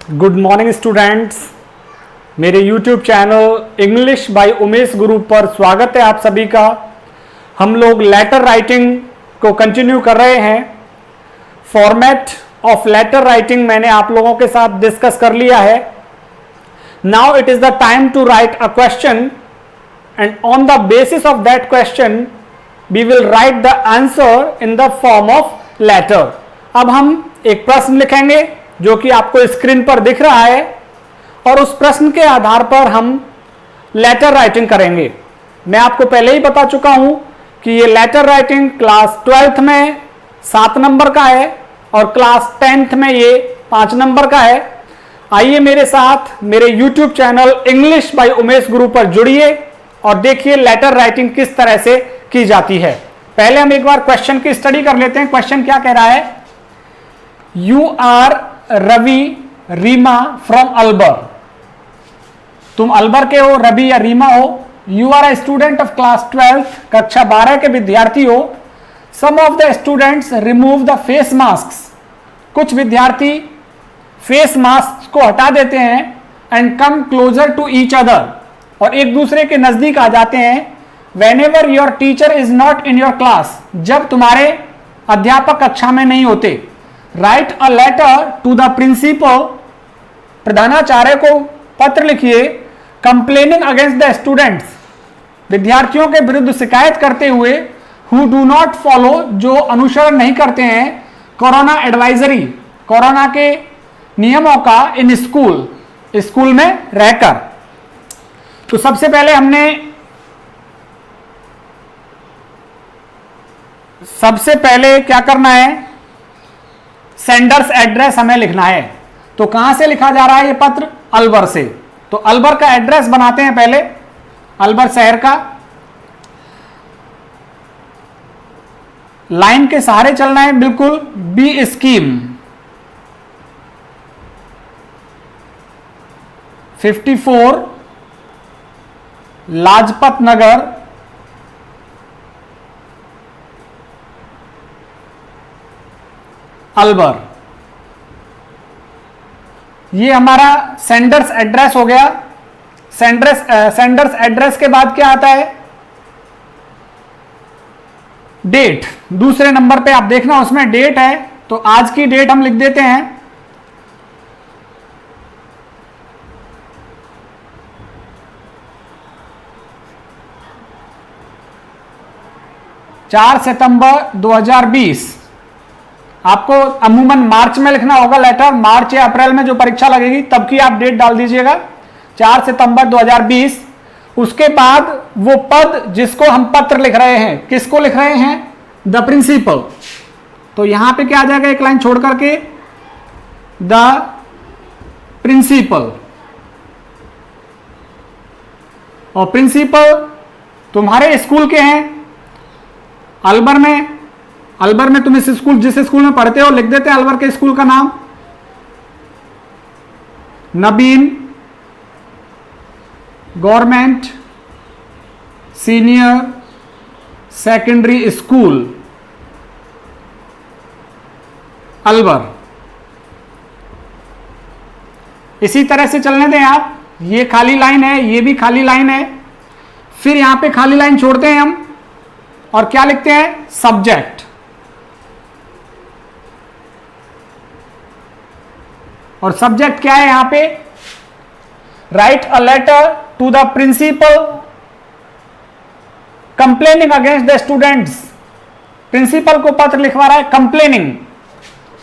Good morning students. मेरे YouTube channel English by Umesh गुरु पर स्वागत है आप सभी का। हम लोग लेटर राइटिंग को कंटिन्यू कर रहे हैं। फॉर्मेट ऑफ लेटर राइटिंग मैंने आप लोगों के साथ डिस्कस कर लिया है। Now it is the time to write a question and on the basis of that question we will write the answer in the form of letter. अब हम एक प्रश्न लिखेंगे जो कि आपको स्क्रीन पर दिख रहा है और उस प्रश्न के आधार पर हम लेटर राइटिंग करेंगे। मैं आपको पहले ही बता चुका हूं कि ये लेटर राइटिंग क्लास 12th में 7 नंबर का है और क्लास 10th में ये 5 नंबर का है। आइए मेरे साथ मेरे YouTube channel English by Umesh गुरु पर जुड़िए और देखिए लेटर राइटिंग किस तरह से की जाती है। पहले हम एक बार क्वेश्चन की स्टडी कर लेते हैं। क्वेश्चन क्या कह रहा है? You are Ravi Reema from अलबर। तुम अलबर के हो, रवि या रीमा हो। You are a student of class 12th, कक्षा 12 के विद्यार्थी हो। Some of the students remove the face mask. कुछ विद्यार्थी फेस मास्क को हटा देते हैं and come closer to each other, और एक दूसरे के नजदीक आ जाते हैं। Whenever your teacher is not in your class, जब तुम्हारे अध्यापक कक्षा में नहीं होते। Write a letter to the principal, प्रधानाचार्य को पत्र लिखिए। कंप्लेनिंग अगेंस्ट द स्टूडेंट्स, विद्यार्थियों के विरुद्ध शिकायत करते हुए। हु डू नॉट फॉलो, जो अनुसरण नहीं करते हैं कोरोना एडवाइजरी, कोरोना के नियमों का। इन स्कूल, स्कूल में रहकर। तो सबसे पहले क्या करना है? सेंडर्स एड्रेस हमें लिखना है। तो कहां से लिखा जा रहा है ये पत्र? अलवर से। तो अलवर का एड्रेस बनाते हैं पहले, अलवर शहर का। लाइन के सहारे चलना है बिल्कुल। B scheme 54 Lajpat Nagar, Alwar. ये हमारा सेंडर्स एड्रेस हो गया। सेंडर्स एड्रेस के बाद क्या आता है? डेट। दूसरे नंबर पे आप देखना, उसमें डेट है, तो आज की डेट हम लिख देते हैं। चार सितंबर 2020। आपको अमूमन मार्च में लिखना होगा लेटर। मार्च या अप्रैल में जो परीक्षा लगेगी तब की आप डेट डाल दीजिएगा, 4 सितंबर 2020। उसके बाद वो पद जिसको हम पत्र लिख रहे हैं, किसको लिख रहे हैं? The principal. तो यहां पे क्या आ जाएगा? एक लाइन छोड़ करके द प्रिंसिपल। और प्रिंसिपल तुम्हारे स्कूल के हैं अलवर में तुम इस स्कूल, जिस स्कूल में पढ़ते हो, लिख देते हैं अलवर के स्कूल का नाम। Nabin government senior secondary school, Alwar. इसी तरह से चलने दें आप। ये खाली लाइन है, ये भी खाली लाइन है। फिर यहां पे खाली लाइन छोड़ते हैं हम और क्या लिखते हैं? सब्जेक्ट। और सब्जेक्ट क्या है यहां पे? Write a letter to the principal complaining against the students. Principal को पत्र लिखवा रहा है, कंप्लेनिंग।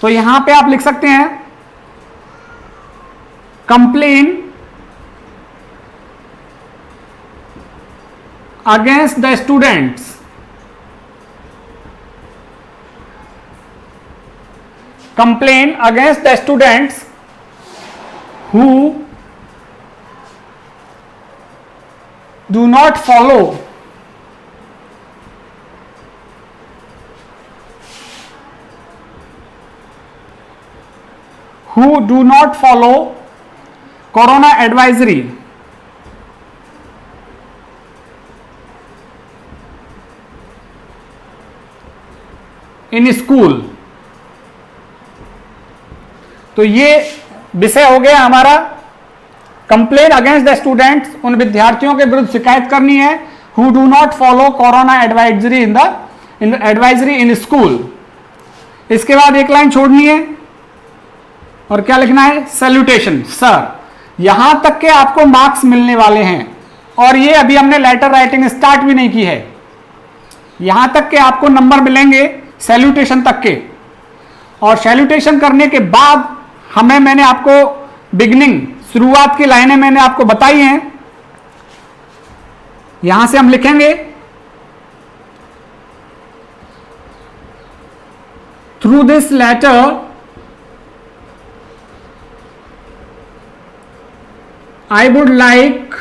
तो यहां पे आप लिख सकते हैं complain against the students. Complain against the students who do not follow corona advisory in school। तो ये विषय हो गया हमारा कंप्लेन अगेंस्ट द स्टूडेंट्स, उन विद्यार्थियों के विरुद्ध शिकायत करनी है who do not follow corona advisory in school. इसके बाद एक लाइन छोड़नी है और क्या लिखना है, सैल्यूटेशन। सर, यहां तक के आपको मार्क्स मिलने वाले हैं और ये अभी हमने लेटर राइटिंग स्टार्ट भी नहीं की है। यहां तक के आपको नंबर मिलेंगे सैल्यूटेशन तक के, और सैल्यूटेशन करने के बाद मैंने आपको बिगिनिंग, शुरुआत की लाइनें मैंने आपको बताई हैं। यहां से हम लिखेंगे through this letter I would like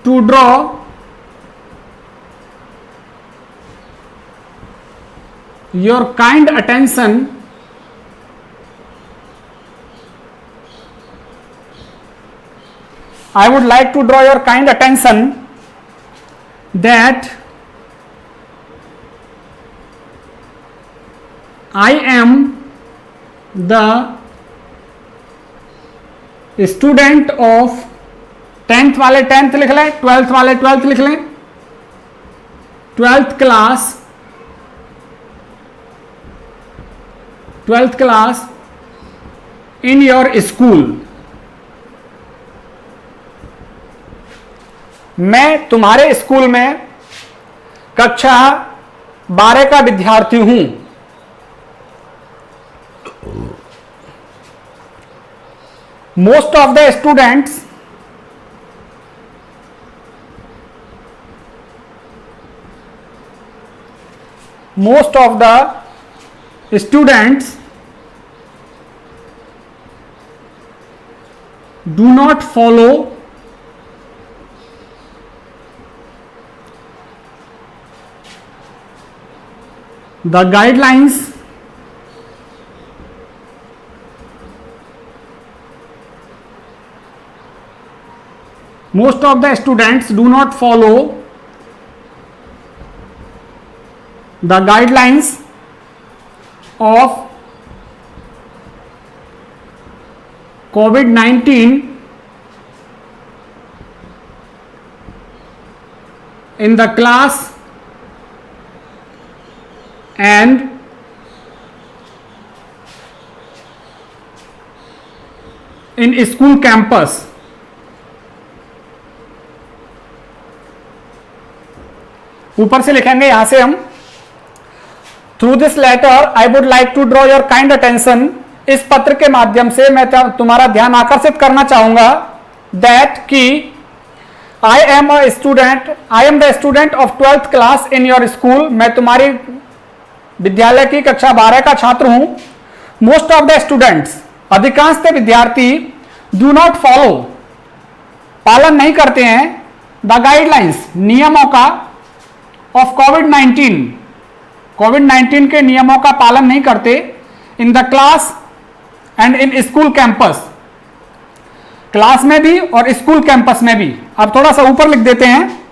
to draw your kind attention I would like to draw your kind attention that I am the student of, 10th वाले 10th लिख लें, 12th वाले 12th लिख लें, 12th class in your school. मैं तुम्हारे school में कक्षा 12 का विद्यार्थी हूं। Most of the students do not follow the guidelines most of the students do not follow the guidelines of COVID-19 in the class and in school campus। ऊपर से लिखेंगे यहां से हम, through this letter I would like to draw your kind attention, इस पत्र के माध्यम से मैं तुम्हारा ध्यान आकर्षित करना चाहूंगा, दैट कि I am the student of 12th class in your school, मैं तुम्हारी विद्यालय की कक्षा 12 का छात्र हूं। मोस्ट ऑफ द स्टूडेंट्स, अधिकांश विद्यार्थी, डू नॉट फॉलो, पालन नहीं करते हैं, द गाइडलाइंस, नियमों का, ऑफ कोविड-19 के नियमों का पालन नहीं करते, in the class and in school campus, class में भी और स्कूल कैंपस में भी। अब थोड़ा सा ऊपर लिख देते हैं,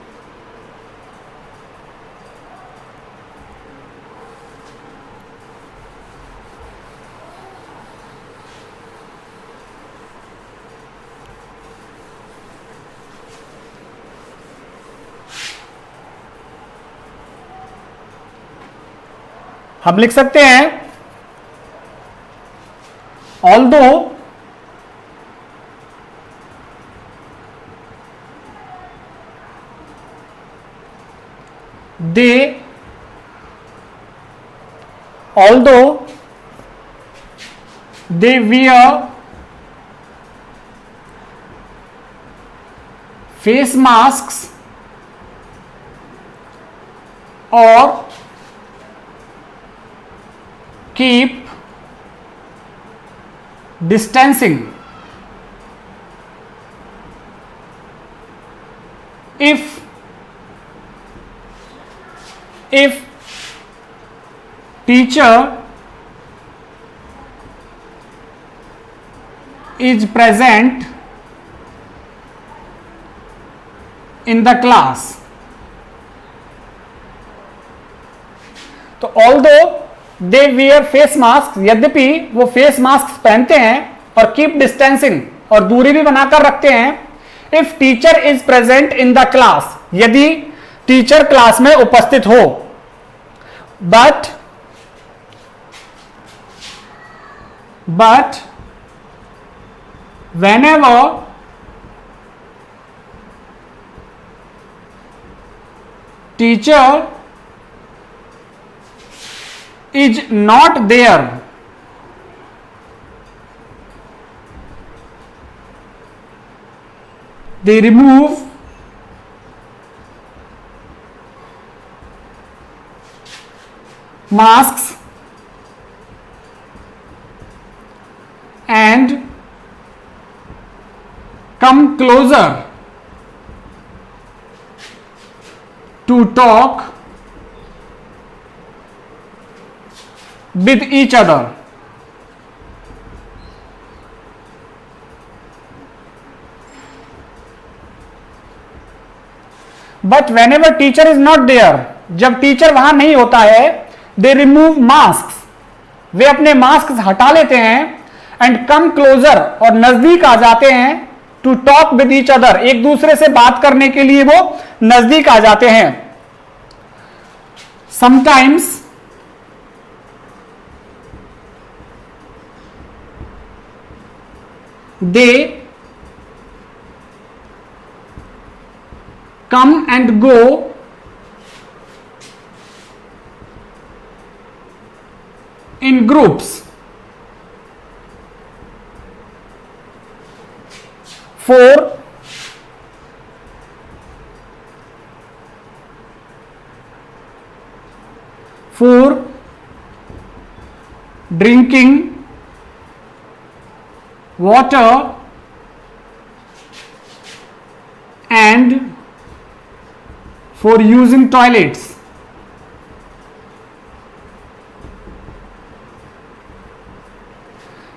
हम लिख सकते हैं although they wear face masks or keep distancing, if teacher is present in the class। तो although they wear face mask, यद्यपि वो फेस मास्क पहनते हैं और कीप डिस्टेंसिंग, और दूरी भी बनाकर रखते हैं। If teacher is present in the class, यदि टीचर क्लास में उपस्थित हो। But whenever teacher is not there, they remove masks and come closer to talk with each other. But whenever teacher is not there, जब teacher वहां नहीं होता है, they remove masks, वे अपने मास्क हटा लेते हैं, एंड कम क्लोजर, और नजदीक आ जाते हैं, to talk with each other, एक दूसरे से बात करने के लिए वो नजदीक आ जाते हैं। Sometimes they come and go in groups for drinking water and for using toilets.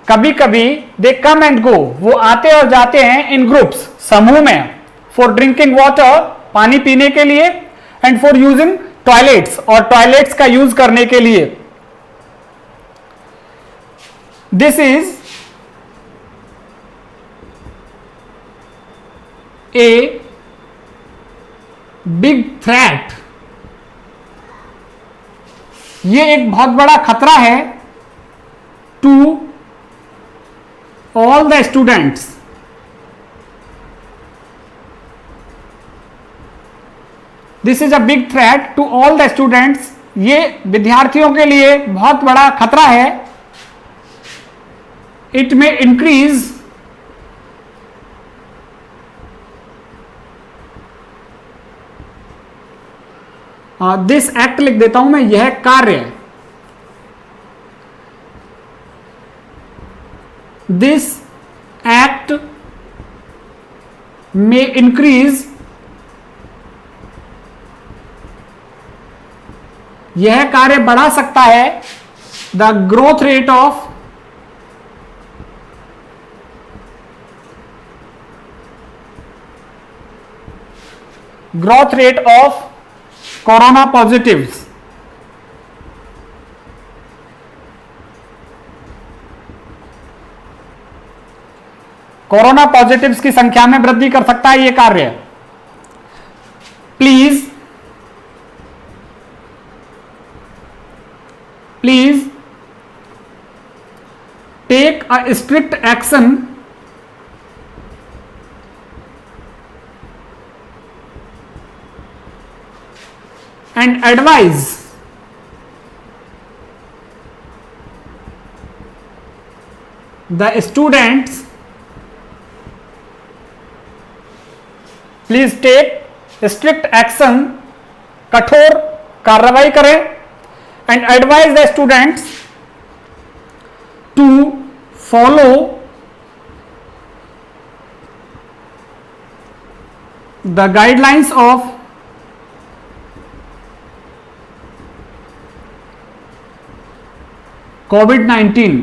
कभी कभी दे कम एंड गो, वो आते और जाते हैं इन ग्रुप्स, समूह में, फॉर ड्रिंकिंग वाटर, पानी पीने के लिए, एंड फॉर यूजिंग टॉयलेट्स, और टॉयलेट्स का यूज करने के लिए। This is a big threat, ये एक बहुत बड़ा खतरा है, to all the students, this is a big threat to all the students, ये विद्यार्थियों के लिए बहुत बड़ा खतरा है। it may increase this act, लिख देता हूं मैं, यह कार्य, this act may increase, यह कार्य बढ़ा सकता है, the growth rate of corona positives, corona positives की संख्या में वृद्धि कर सकता है ये कार्य। Please take a strict action and advise the students, please take strict action, कठोर कार्रवाई करें, and advise the students to follow the guidelines of COVID-19.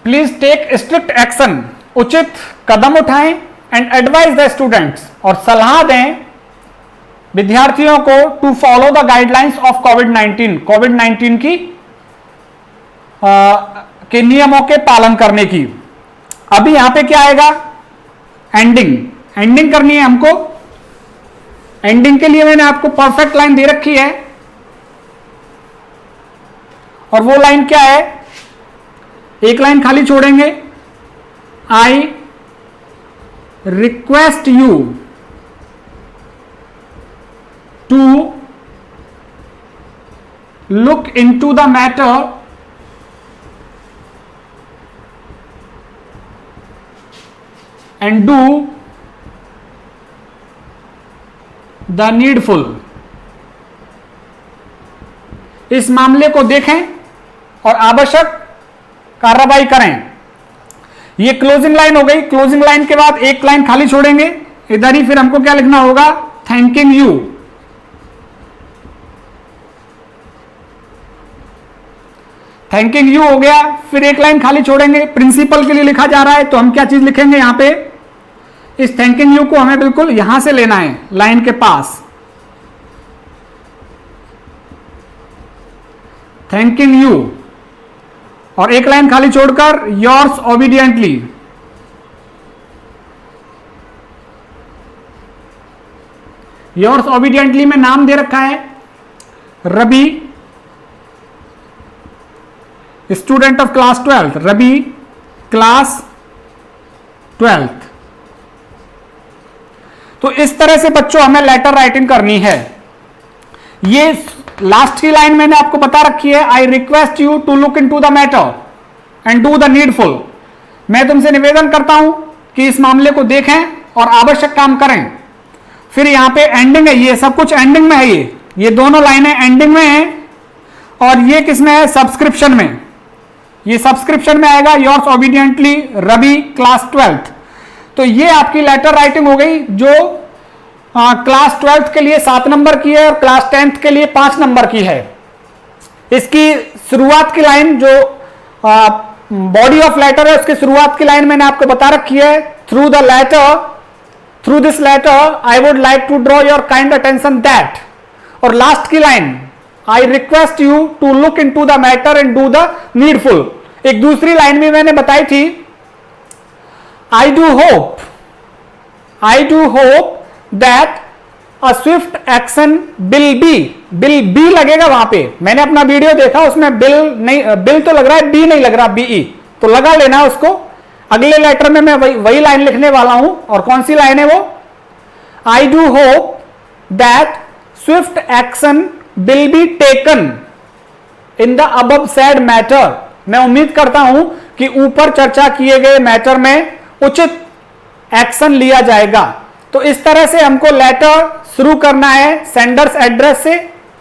Please take strict action, उचित कदम उठाएं, एंड एडवाइज द स्टूडेंट्स, और सलाह दें विद्यार्थियों को to follow the guidelines of कोविड-19 की के नियमों के पालन करने की। अभी यहां पे क्या आएगा, एंडिंग करनी है हमको। एंडिंग के लिए मैंने आपको परफेक्ट लाइन दे रखी है, और वो लाइन क्या है, एक लाइन खाली छोड़ेंगे, I request you to look into the matter and do the needful. इस मामले को देखें और आवश्यक कार्रवाई करें। ये क्लोजिंग लाइन हो गई। क्लोजिंग लाइन के बाद एक लाइन खाली छोड़ेंगे, इधर ही फिर हमको क्या लिखना होगा, थैंकिंग यू। थैंकिंग यू हो गया, फिर एक लाइन खाली छोड़ेंगे, प्रिंसिपल के लिए लिखा जा रहा है तो हम क्या चीज लिखेंगे यहां पे, इस थैंकिंग यू को हमें बिल्कुल यहां से लेना है, लाइन के पास, थैंकिंग यू, और एक लाइन खाली छोड़कर योर्स ओबीडियंटली। योर्स ओबीडियंटली में नाम दे रखा है Ravi, student of class 12th, Ravi class 12th। तो इस तरह से बच्चों हमें लेटर राइटिंग करनी है। ये लास्ट की लाइन मैंने आपको बता रखी है, I request you to look into the matter and do the needful. मैं तुमसे निवेदन करता हूं कि इस मामले को देखें और आवश्यक काम करें। फिर यहां पे एंडिंग है, ये सब कुछ एंडिंग में है, ये दोनों लाइनें एंडिंग में हैं, और ये किसमें है, सब्सक्रिप्शन में। ये सब्सक्रिप्शन में आएगा, yours obediently Ravi class 12th। तो ये आपकी लेटर राइटिंग हो गई, जो क्लास 12th के लिए 7 नंबर की है और क्लास 10th के लिए 5 नंबर की है। इसकी शुरुआत की लाइन जो बॉडी ऑफ लेटर है, उसकी शुरुआत की लाइन मैंने आपको बता रखी है, through this letter I would like to draw your kind attention that. और लास्ट की line, I request you to look into the matter and do the needful. एक दूसरी लाइन भी मैंने बताई थी, I do hope that a swift action will be लगेगा वहां पे। मैंने अपना वीडियो देखा, उसमें बिल नहीं, बिल तो लग रहा है, बी नहीं लग रहा, बीई, तो लगा लेना उसको। अगले लेटर में मैं वही लाइन लिखने वाला हूं, और कौन सी लाइन है वो, आई do hope that Swift action will be taken in the above said matter. मैं उम्मीद करता हूं कि ऊपर चर्चा किए गए मैटर में उचित एक्शन लिया जाएगा। तो इस तरह से हमको लेटर शुरू करना है, सेंडर्स एड्रेस से,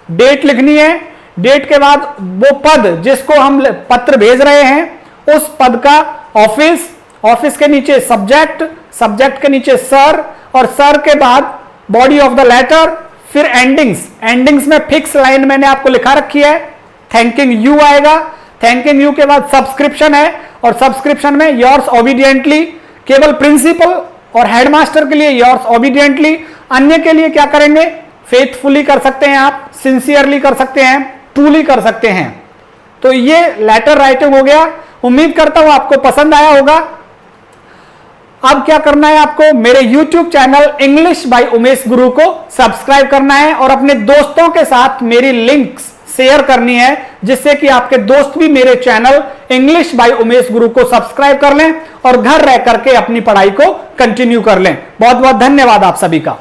डेट लिखनी है, डेट के बाद वो पद जिसको हम पत्र भेज रहे हैं उस पद का ऑफिस, ऑफिस के नीचे सब्जेक्ट, सब्जेक्ट के नीचे सर, और सर के बाद बॉडी ऑफ द लेटर, फिर एंडिंग्स में फिक्स लाइन मैंने आपको लिखा रखी है, थैंकिंग यू आएगा। थैंकिंग यू के बाद सब्सक्रिप्शन है, और सब्सक्रिप्शन में योर्स ओबीडियंटली, केवल प्रिंसिपल और हेडमास्टर के लिए योर्स ओबीडियंटली, अन्य के लिए क्या करेंगे, फेथफुली कर सकते हैं आप, सिंसियरली कर सकते हैं, ट्रूली कर सकते हैं। तो ये लेटर राइटिंग हो गया। उम्मीद करता हूं आपको पसंद आया होगा। अब क्या करना है आपको, मेरे YouTube channel English by Umesh गुरु को सब्सक्राइब करना है, और अपने दोस्तों के साथ मेरी लिंक्स शेयर करनी है, जिससे कि आपके दोस्त भी मेरे चैनल इंग्लिश बाय उमेश गुरु को सब्सक्राइब कर लें और घर रह करके अपनी पढ़ाई को कंटिन्यू कर लें। बहुत बहुत धन्यवाद आप सभी का।